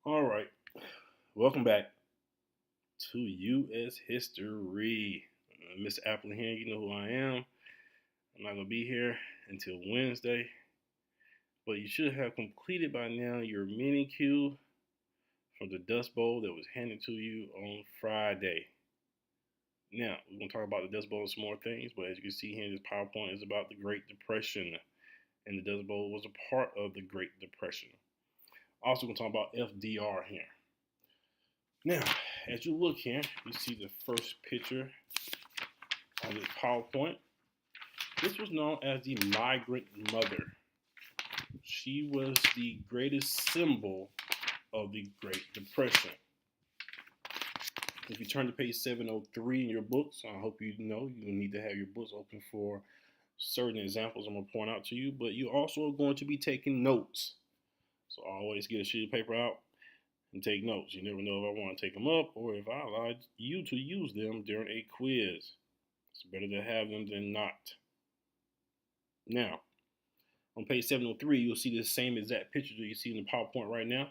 All right, welcome back to U.S. history. Mr. Apple here, you know who I am. I'm not gonna be here until Wednesday, but you should have completed by now your mini Q from the Dust Bowl that was handed to you on Friday. Now we're gonna talk about the Dust Bowl and some more things, but as you can see here, this PowerPoint is about the Great Depression, and the Dust Bowl was a part of the Great Depression. Also, we're gonna talk about FDR here. Now, as you look here, you see the first picture on this PowerPoint. This was known as the migrant mother. She was the greatest symbol of the Great Depression. If you turn to page 703 in your books, I hope you know you need to have your books open for certain examples I'm going to point out to you, but you also are going to be taking notes. So always get a sheet of paper out and take notes. You never know if I want to take them up or if I allow you to use them during a quiz. It's better to have them than not. Now, on page 703, you'll see the same exact picture that you see in the PowerPoint right now.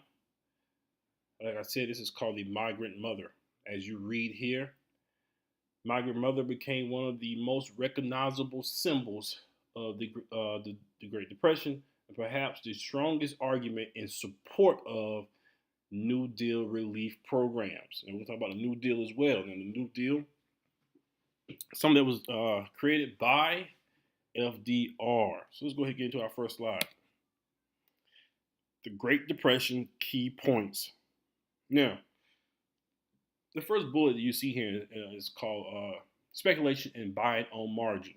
Like I said, this is called the migrant mother. As you read here, migrant mother became one of the most recognizable symbols of the Great Depression, and perhaps the strongest argument in support of New Deal relief programs. And we'll talk about the New Deal as well. And the New Deal, something that was created by FDR. So let's go ahead and get into our first slide. The Great Depression key points. Now, the first bullet that you see here is called speculation and buying on margin.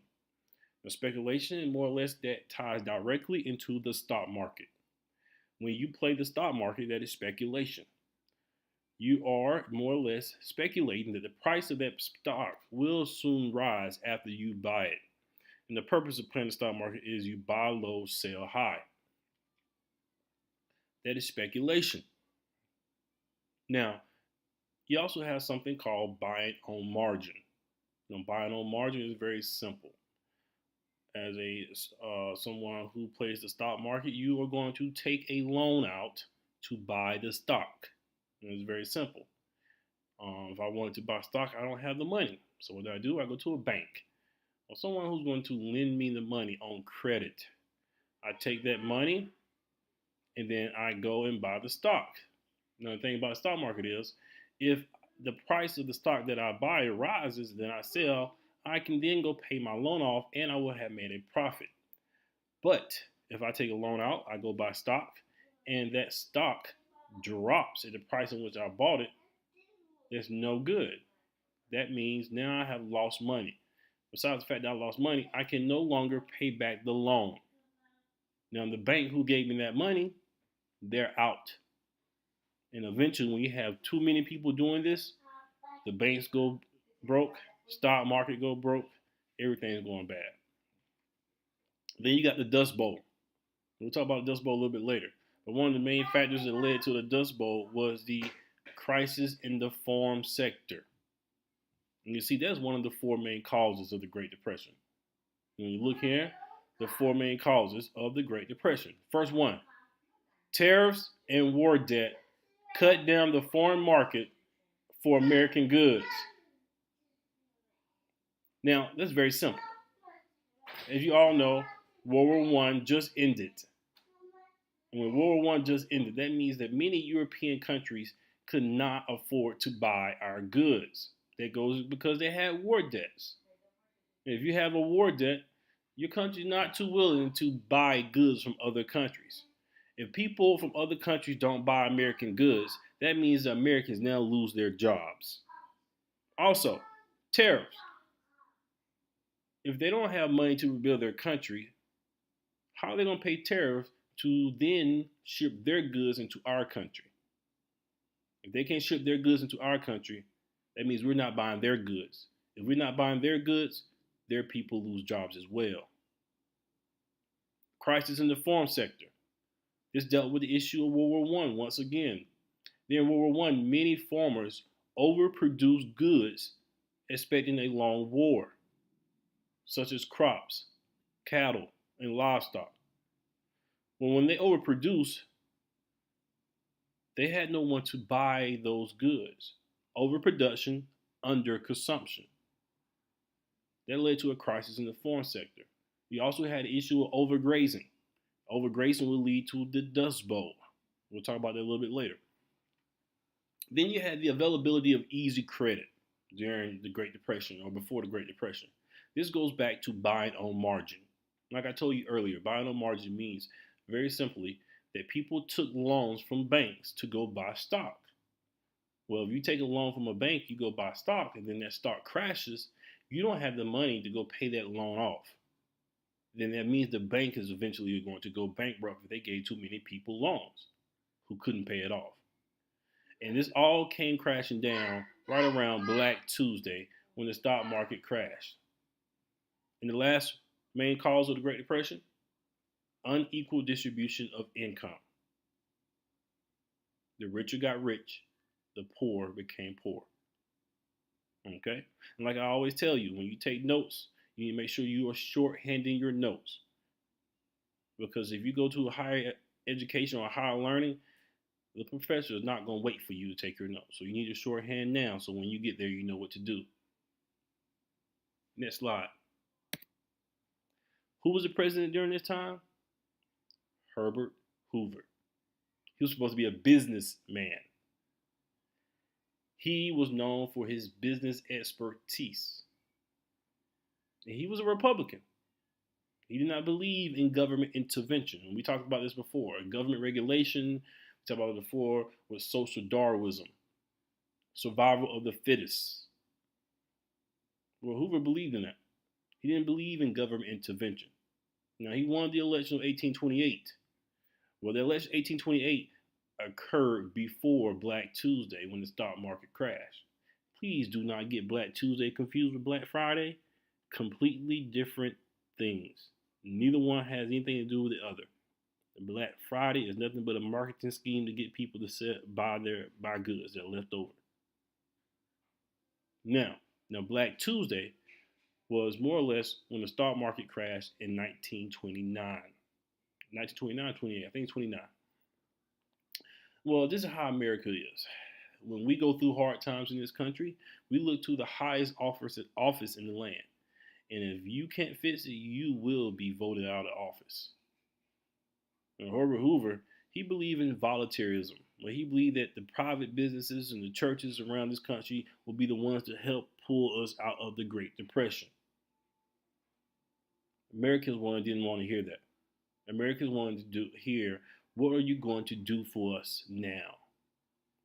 Now, speculation, more or less, that ties directly into the stock market. When you play the stock market, that is speculation. You are more or less speculating that the price of that stock will soon rise after you buy it. And the purpose of playing the stock market is you buy low, sell high. That is speculation. Now, you also have something called buying on margin. Buying on margin is very simple. As someone who plays the stock market, you are going to take a loan out to buy the stock. And it's very simple. If I wanted to buy stock, I don't have the money. So what do? I go to a bank or someone who's going to lend me the money on credit. I take that money and then I go and buy the stock. Now, the thing about the stock market is, if the price of the stock that I buy rises, then I sell, I can then go pay my loan off and I will have made a profit. But if I take a loan out, I go buy stock, and that stock drops at the price in which I bought it, it's no good. That means now I have lost money. Besides the fact that I lost money, I can no longer pay back the loan. Now, the bank who gave me that money, they're out. And eventually, when you have too many people doing this, the banks go broke, stock market go broke, everything's going bad. Then you got the Dust Bowl. We'll talk about the Dust Bowl a little bit later. But one of the main factors that led to the Dust Bowl was the crisis in the farm sector. And you see, that's one of the four main causes of the Great Depression. When you look here, the four main causes of the Great Depression. First one, tariffs and war debt cut down the foreign market for American goods. Now, that's very simple. As you all know, World War I just ended. And when World War I just ended, that means that many European countries could not afford to buy our goods. That goes because they had war debts. And if you have a war debt, your country's not too willing to buy goods from other countries. If people from other countries don't buy American goods, that means the Americans now lose their jobs. Also, tariffs. If they don't have money to rebuild their country, how are they going to pay tariffs to then ship their goods into our country? If they can't ship their goods into our country, that means we're not buying their goods. If we're not buying their goods, their people lose jobs as well. Crisis in the farm sector. This dealt with the issue of World War I once again. Then in World War I, many farmers overproduced goods expecting a long war, such as crops, cattle, and livestock. Well, when they overproduce, They had no one to buy those goods. Overproduction, underconsumption. That led to a crisis in the farm sector. We also had the issue of overgrazing. Overgrazing will lead to the Dust Bowl. We'll talk about that a little bit later. Then you had the availability of easy credit during the Great Depression or before the Great Depression. This goes back to buying on margin. Like I told you earlier, buying on margin means very simply that people took loans from banks to go buy stock. Well, if you take a loan from a bank, you go buy stock, and then that stock crashes, you don't have the money to go pay that loan off. Then that means the bank is eventually going to go bankrupt if they gave too many people loans who couldn't pay it off. And this all came crashing down right around Black Tuesday when the stock market crashed. And the last main cause of the Great Depression, unequal distribution of income. The richer got rich, the poor became poor. Okay? And like I always tell you, when you take notes, you need to make sure you are shorthanding your notes. Because if you go to a higher education or higher learning, the professor is not going to wait for you to take your notes. So you need to shorthand now so when you get there, you know what to do. Next slide. Who was the president during this time? Herbert Hoover. He was supposed to be a businessman. He was known for his business expertise. And he was a Republican. He did not believe in government intervention. And we talked about this before. Government regulation, we talked about it before, was social Darwinism, survival of the fittest. Well, Hoover believed in that. He didn't believe in government intervention. Now, he won the election of 1828. Well, the election of 1828 occurred before Black Tuesday when the stock market crashed. Please do not get Black Tuesday confused with Black Friday. Completely different things. Neither one has anything to do with the other. Black Friday is nothing but a marketing scheme to get people to buy goods that are left over. Now Black Tuesday was more or less when the stock market crashed in 1929. 1929, 28, I think it's 29. Well, this is how America is. When we go through hard times in this country, we look to the highest office in the land. And if you can't fix it, you will be voted out of office. And Herbert Hoover, he believed in voluntarism. Well, he believed that the private businesses and the churches around this country will be the ones to help pull us out of the Great Depression. Americans didn't want to hear that. Americans wanted to hear, what are you going to do for us now?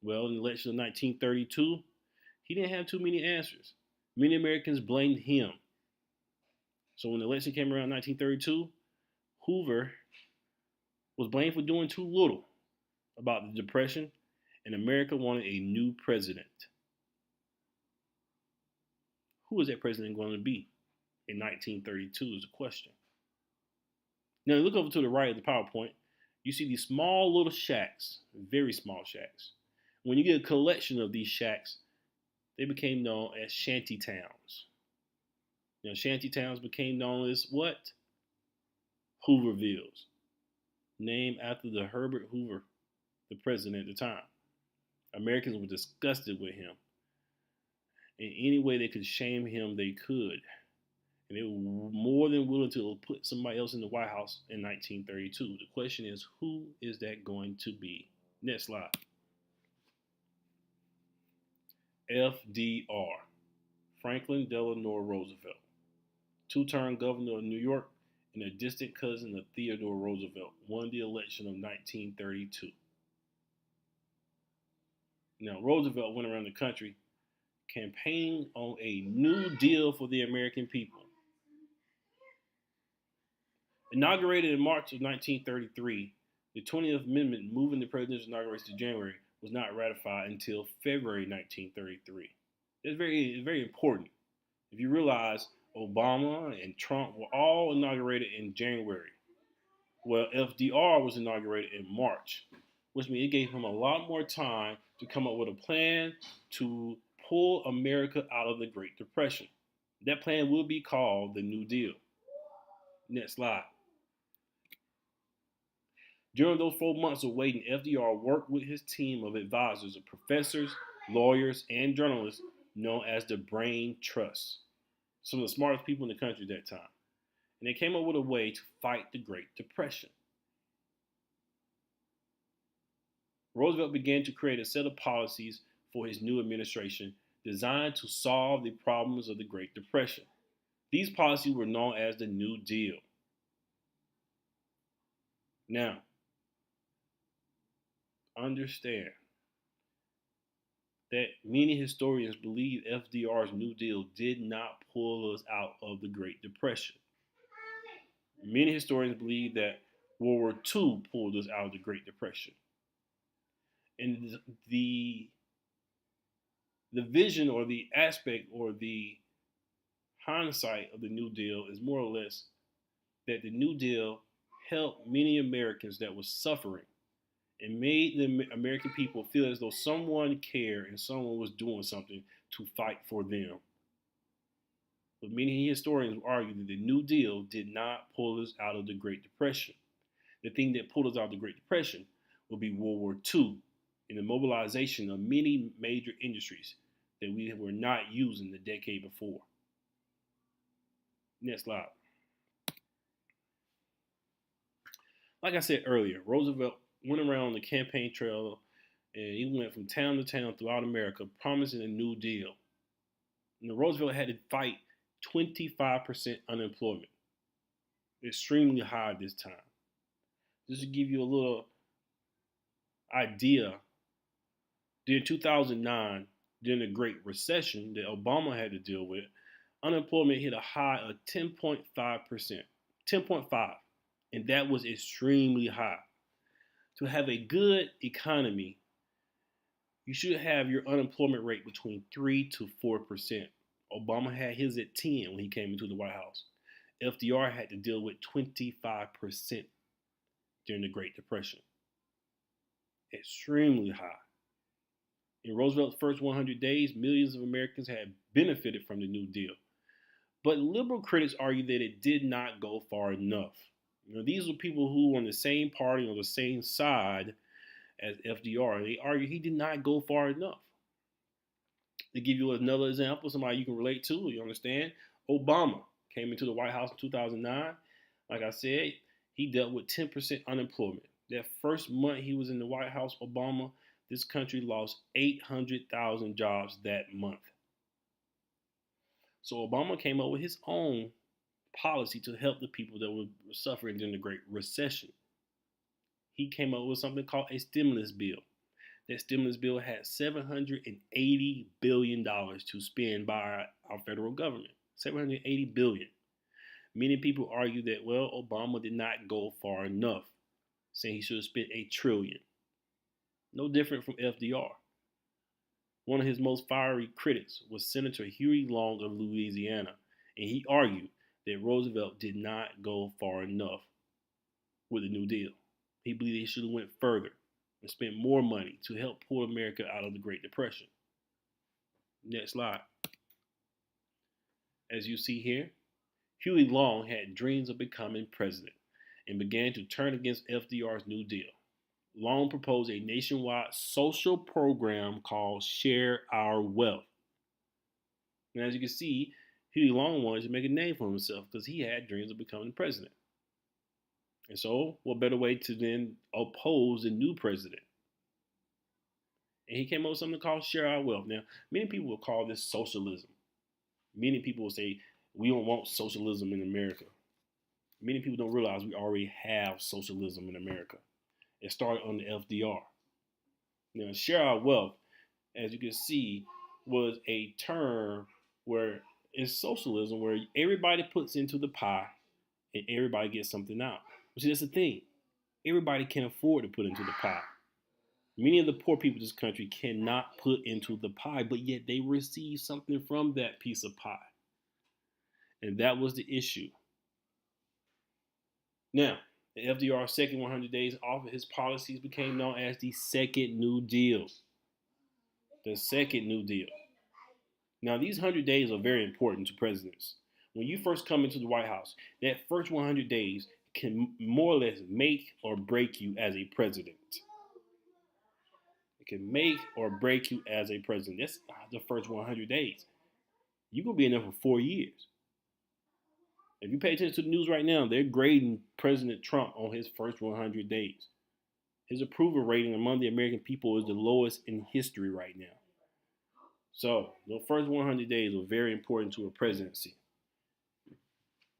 Well, in the election of 1932, he didn't have too many answers. Many Americans blamed him. So when the election came around 1932, Hoover was blamed for doing too little about the Depression, and America wanted a new president. Who is that president going to be in 1932 is the question. Now, look over to the right of the PowerPoint. You see these small little shacks, very small shacks. When you get a collection of these shacks, they became known as shanty towns. Now, shanty towns became known as what? Hoovervilles, named after the Herbert Hoover, the president at the time. Americans were disgusted with him. In any way they could shame him, they could. And they were more than willing to put somebody else in the White House in 1932. The question is, who is that going to be? Next slide. FDR, Franklin Delano Roosevelt, two-term governor of New York and a distant cousin of Theodore Roosevelt, won the election of 1932. Now, Roosevelt went around the country campaigning on a new deal for the American people. Inaugurated in March of 1933, the 20th Amendment moving the presidential inauguration to January was not ratified until February 1933. It's very important. If you realize Obama and Trump were all inaugurated in January. Well, FDR was inaugurated in March, which means it gave him a lot more time to come up with a plan to pull America out of the Great Depression. That plan will be called the New Deal. Next slide. During those 4 months of waiting, FDR worked with his team of advisors of professors, lawyers, and journalists known as the Brain Trust, some of the smartest people in the country at that time. And they came up with a way to fight the Great Depression. Roosevelt began to create a set of policies for his new administration designed to solve the problems of the Great Depression. These policies were known as the New Deal. Now, understand that many historians believe FDR's New Deal did not pull us out of the Great Depression. Many historians believe that World War II pulled us out of the Great Depression. And the vision or the aspect or the hindsight of the New Deal is more or less that the New Deal helped many Americans that were suffering and made the American people feel as though someone cared and someone was doing something to fight for them. But many historians argue that the New Deal did not pull us out of the Great Depression. The thing that pulled us out of the Great Depression will be World War II and the mobilization of many major industries that we were not using the decade before. Next slide. Like I said earlier, Roosevelt went around the campaign trail and he went from town to town throughout America promising a new deal. And Roosevelt had to fight 25% unemployment, extremely high at this time. Just to give you a little idea, during 2009, during the Great Recession that Obama had to deal with, unemployment hit a high of 10.5%, 10.5, and that was extremely high. To have a good economy, you should have your unemployment rate between 3 to 4%. Obama had his at 10 when he came into the White House. FDR had to deal with 25% during the Great Depression. Extremely high. In Roosevelt's first 100 days, millions of Americans had benefited from the New Deal. But liberal critics argue that it did not go far enough. These were people who were on the same party, on the same side as FDR. They argue he did not go far enough. To give you another example, somebody you can relate to, you understand, Obama came into the White House in 2009. Like I said, he dealt with 10% unemployment. That first month he was in the White House, Obama, this country lost 800,000 jobs that month. So Obama came up with his own policy to help the people that were suffering during the Great Recession. He came up with something called a stimulus bill. That stimulus bill had $780 billion to spend by our federal government. $780 billion. Many people argue that, well, Obama did not go far enough, saying he should have spent $1 trillion. No different from FDR. One of his most fiery critics was Senator Huey Long of Louisiana, and he argued that Roosevelt did not go far enough with the New Deal. He believed he should have went further and spent more money to help pull America out of the Great Depression. Next slide. As you see here, Huey Long had dreams of becoming president and began to turn against FDR's New Deal. Long proposed a nationwide social program called Share Our Wealth. And as you can see, Huey Long wanted to make a name for himself because he had dreams of becoming president. And so, what better way to then oppose the new president? And he came up with something called Share Our Wealth. Now, many people will call this socialism. Many people will say, we don't want socialism in America. Many people don't realize we already have socialism in America. It started under FDR. Now, Share Our Wealth, as you can see, was a term where it's socialism where everybody puts into the pie and everybody gets something out. But see, that's the thing. Everybody can't afford to put into the pie. Many of the poor people in this country cannot put into the pie, but yet they receive something from that piece of pie. And that was the issue. Now, in FDR's second 100 days off, his policies became known as the Second New Deal. The Second New Deal. Now, these 100 days are very important to presidents. When you first come into the White House, that first 100 days can more or less make or break you as a president. It can make or break you as a president. That's the first 100 days. You're going to be in there for 4 years. If you pay attention to the news right now, they're grading President Trump on his first 100 days. His approval rating among the American people is the lowest in history right now. So the first 100 days were very important to a presidency.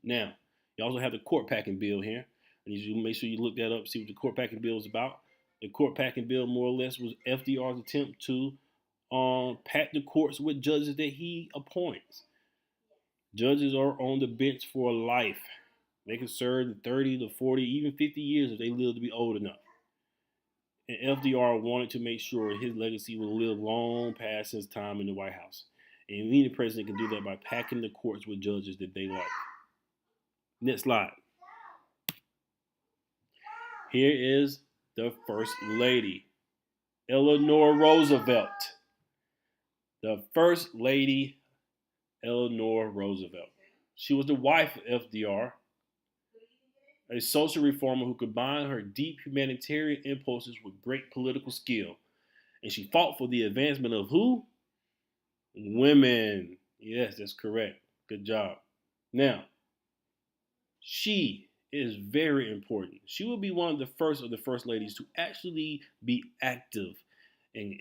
Now, you also have the court packing bill here. I need you to make sure you look that up, see what the court packing bill is about. The court packing bill, more or less, was FDR's attempt to pack the courts with judges that he appoints. Judges are on the bench for life. They can serve 30 to 40, even 50 years if they live to be old enough. And FDR wanted to make sure his legacy would live long past his time in the White House. And any president can do that by packing the courts with judges that they like. Next slide. Here is the First Lady, Eleanor Roosevelt. The First Lady, Eleanor Roosevelt. She was the wife of FDR, a social reformer who combined her deep humanitarian impulses with great political skill. And she fought for the advancement of who? Women. Yes, that's correct. Good job. Now, she is very important. She will be one of the first ladies to actually be active and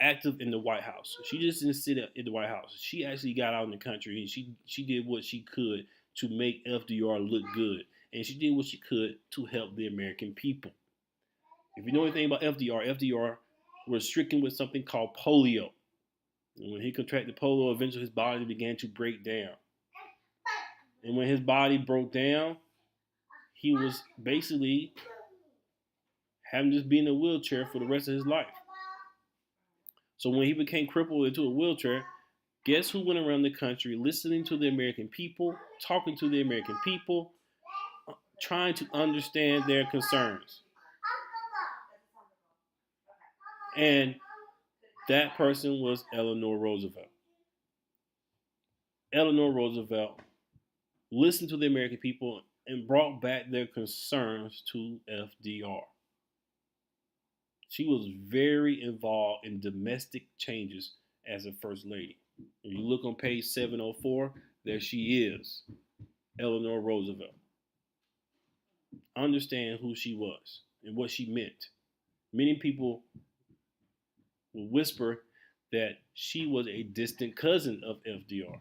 active in the White House. She just didn't sit in the White House. She actually got out in the country and she did what she could to make FDR look good. And she did what she could to help the American people. If you know anything about FDR was stricken with something called polio. And when he contracted polio, eventually his body began to break down. And when his body broke down, he was basically having to be in a wheelchair for the rest of his life. So when he became crippled into a wheelchair, guess who went around the country listening to the American people, talking to the American people, trying to understand their concerns? And that person was Eleanor Roosevelt. Eleanor Roosevelt listened to the American people and brought back their concerns to FDR. She was very involved in domestic changes as a first lady. If you look on page 704, there she is, Eleanor Roosevelt. Understand who she was and what she meant. Many people will whisper that she was a distant cousin of FDR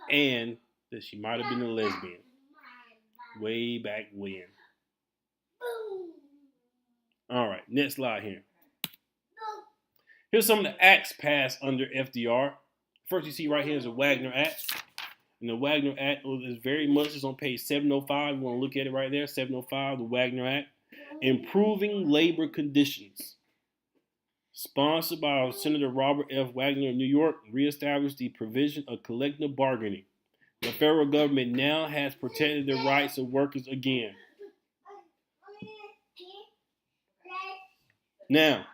and that she might have been a lesbian way back when. All right, next slide here. Here's some of the acts passed under FDR. First, you see right here is the Wagner Act. And the Wagner Act is very much is on page 705. You want to look at it right there, 705, the Wagner Act. Improving labor conditions. Sponsored by Senator Robert F. Wagner of New York, reestablished the provision of collective bargaining. The federal government now has protected the rights of workers again. Now,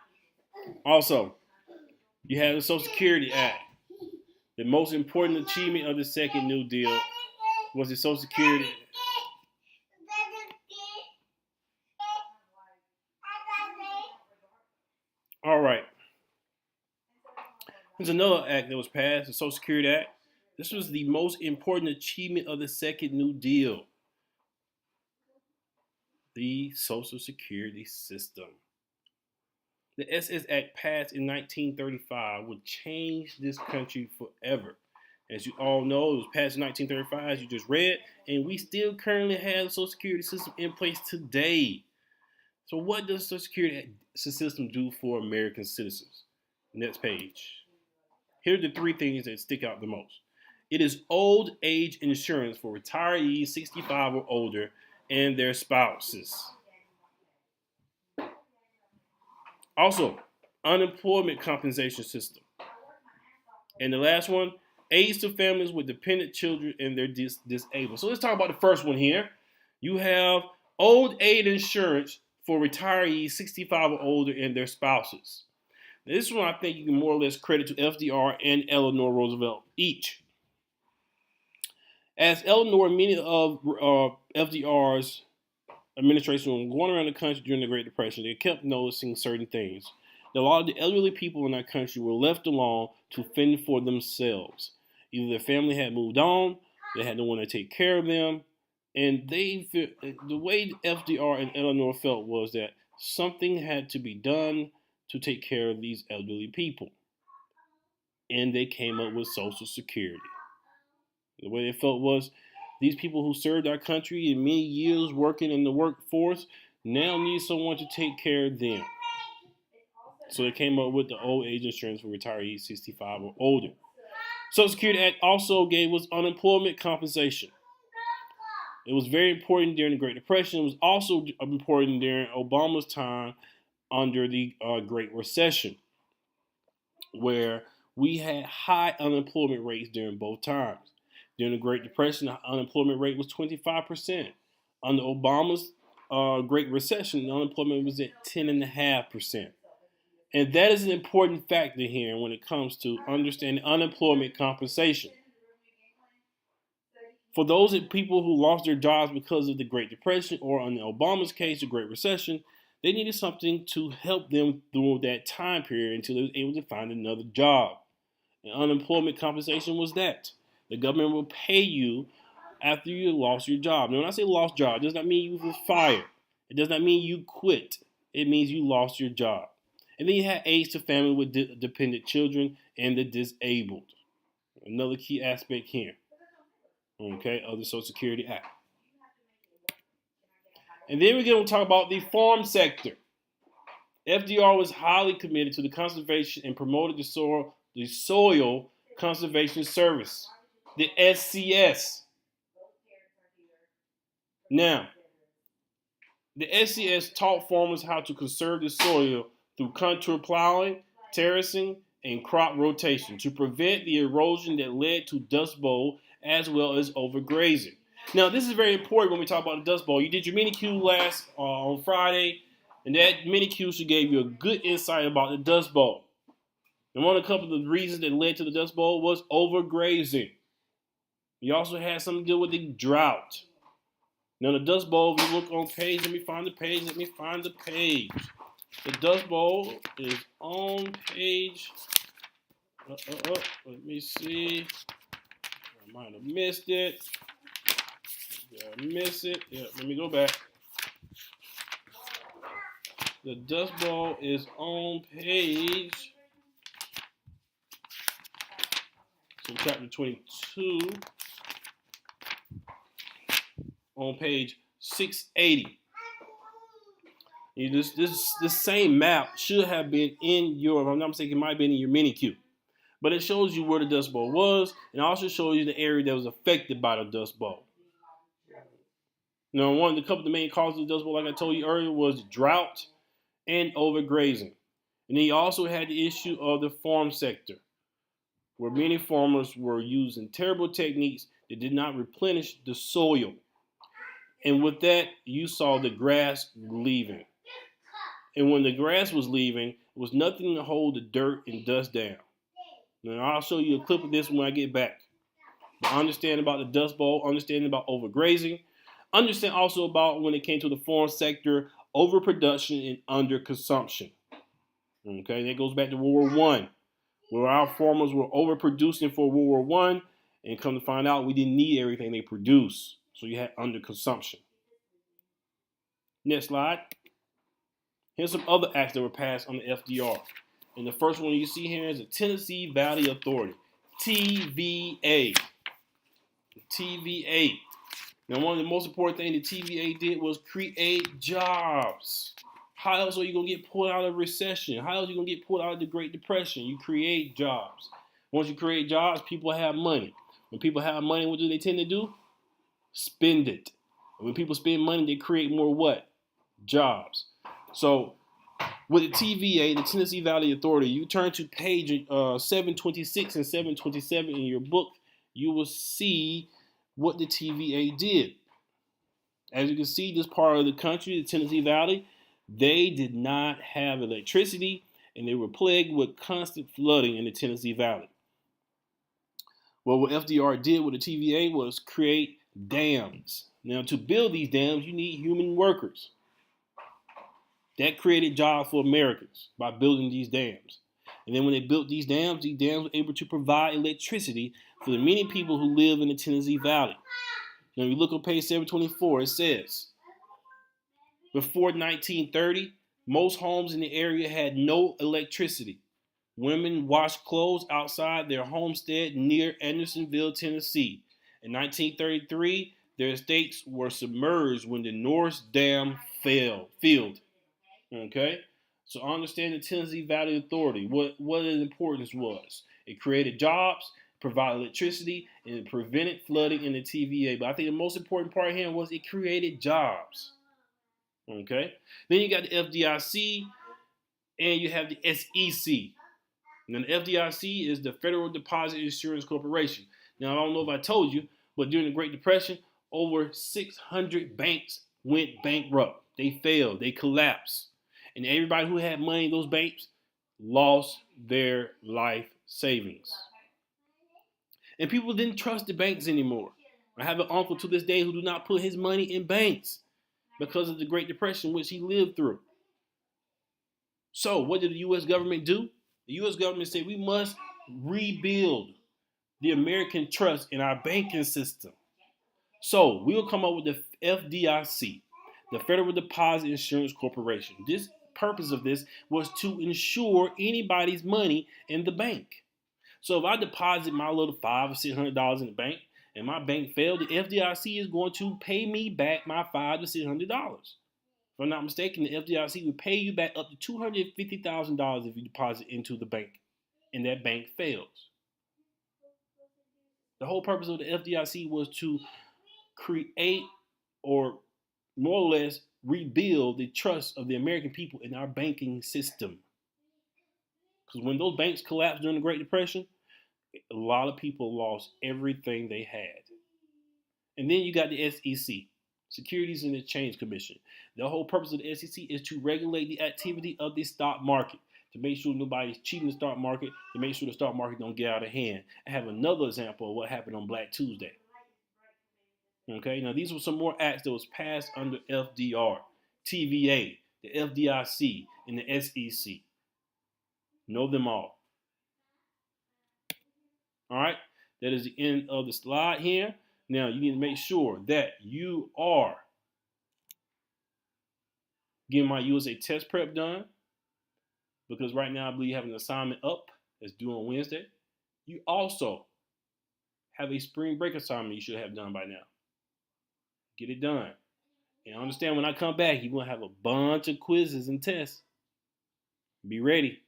also, you have the Social Security Act. The most important achievement of the Second New Deal was the Social Security. All right. There's another act that was passed, the Social Security Act. This was the most important achievement of the Second New Deal. The Social Security system. The SS Act passed in 1935 would change this country forever. As you all know, it was passed in 1935, as you just read, and we still currently have the Social Security system in place today. So what does the Social Security system do for American citizens? Next page. Here are the three things that stick out the most. It is old age insurance for retirees 65 or older and their spouses. Also, unemployment compensation system. And the last one, aids to families with dependent children and their disabled. So let's talk about the first one here. You have old age insurance for retirees 65 or older and their spouses. Now, this one I think you can more or less credit to FDR and Eleanor Roosevelt each. As Eleanor and many of FDR's administration were going around the country during the Great Depression, they kept noticing certain things. That a lot of the elderly people in our country were left alone to fend for themselves. Either their family had moved on, they had no one to take care of them, and the way FDR and Eleanor felt was that something had to be done to take care of these elderly people. And they came up with Social Security. The way they felt was these people who served our country in many years working in the workforce now need someone to take care of them. So they came up with the old age insurance for retirees 65 or older. Social Security Act also gave us unemployment compensation. It was very important during the Great Depression. It was also important during Obama's time under the Great Recession, where we had high unemployment rates during both times. During the Great Depression, the unemployment rate was 25%. Under Obama's Great Recession, the unemployment was at 10.5%. And that is an important factor here when it comes to understanding unemployment compensation. For those people who lost their jobs because of the Great Depression, or in Obama's case, the Great Recession, they needed something to help them through that time period until they were able to find another job. And unemployment compensation was that. The government will pay you after you lost your job. Now, when I say lost job, it does not mean you were fired. It does not mean you quit. It means you lost your job. And then you have aids to family with dependent children and the disabled. Another key aspect here, okay, of the Social Security Act. And then we're going to talk about the farm sector. FDR was highly committed to the conservation and promoted the Soil Conservation Service, the SCS. Now, the SCS taught farmers how to conserve the soil through contour plowing, terracing, and crop rotation to prevent the erosion that led to Dust Bowl as well as overgrazing. Now, this is very important when we talk about the Dust Bowl. You did your mini-Q last on Friday, and that mini-Q should give you a good insight about the Dust Bowl. And one of the couple of the reasons that led to the Dust Bowl was overgrazing. You also had something to do with the drought. Now, the Dust Bowl, if you look on page, let me find the page. The Dust Bowl is on page, let me see. I might have missed it. Did I miss it? Yeah, let me go back. The Dust Bowl is on page, so chapter 22, on page 680. This same map should have been in your, if I'm not mistaken, it might have been in your mini-Q. But it shows you where the Dust Bowl was, and also shows you the area that was affected by the Dust Bowl. Now, a couple of the main causes of the Dust Bowl, like I told you earlier, was drought and overgrazing. And then you also had the issue of the farm sector, where many farmers were using terrible techniques that did not replenish the soil. And with that, you saw the grass leaving. And when the grass was leaving, it was nothing to hold the dirt and dust down. Now, I'll show you a clip of this when I get back. But understand about the Dust Bowl, understand about overgrazing, understand also about when it came to the farm sector, overproduction and underconsumption. Okay, that goes back to World War I, where our farmers were overproducing for World War I, and come to find out we didn't need everything they produced. So you had underconsumption. Next slide. Here's some other acts that were passed on the FDR. And the first one you see here is the Tennessee Valley Authority, TVA. TVA. Now, one of the most important things the TVA did was create jobs. How else are you going to get pulled out of recession? How else are you going to get pulled out of the Great Depression? You create jobs. Once you create jobs, people have money. When people have money, what do they tend to do? Spend it. And when people spend money, they create more what? Jobs. So with the TVA, the Tennessee Valley Authority, you turn to page 726 and 727 in your book, you will see what the TVA did. As you can see, this part of the country, the Tennessee Valley, they did not have electricity, and they were plagued with constant flooding in the Tennessee Valley. Well, what FDR did with the TVA was create dams. Now, to build these dams, you need human workers. That created jobs for Americans by building these dams. And then when they built these dams were able to provide electricity for the many people who live in the Tennessee Valley. Now, if you look on page 724, it says, before 1930, most homes in the area had no electricity. Women washed clothes outside their homestead near Andersonville, Tennessee. In 1933, their estates were submerged when the North Dam filled. Okay? So understand the Tennessee Valley Authority, what its importance was. It created jobs, provided electricity, and it prevented flooding in the TVA. But I think the most important part here was it created jobs. Okay? Then you got the FDIC and you have the SEC. Now, the FDIC is the Federal Deposit Insurance Corporation. Now, I don't know if I told you, but during the Great Depression, over 600 banks went bankrupt. They failed. They collapsed. And everybody who had money in those banks lost their life savings. And people didn't trust the banks anymore. I have an uncle to this day who do not put his money in banks because of the Great Depression, which he lived through. So, what did the U.S. government do? The U.S. government said we must rebuild the American trust in our banking system. So we'll come up with the FDIC, the Federal Deposit Insurance Corporation. This purpose of this was to insure anybody's money in the bank. So if I deposit my little $500 or $600 in the bank and my bank failed, the FDIC is going to pay me back my $500 to $600. If I'm not mistaken, the FDIC will pay you back up to $250,000 if you deposit into the bank and that bank fails. The whole purpose of the FDIC was to create or more or less rebuild the trust of the American people in our banking system. Because when those banks collapsed during the Great Depression, a lot of people lost everything they had. And then you got the SEC, Securities and Exchange Commission. The whole purpose of the SEC is to regulate the activity of the stock market, to make sure nobody's cheating the stock market, to make sure the stock market don't get out of hand. I have another example of what happened on Black Tuesday. Okay, now these were some more acts that was passed under FDR, TVA, the FDIC, and the SEC. Know them all. All right, that is the end of the slide here. Now you need to make sure that you are getting my USA test prep done, because right now I believe you have an assignment up that's due on Wednesday. You also have a spring break assignment you should have done by now. Get it done. And understand, when I come back, you're going to have a bunch of quizzes and tests. Be ready.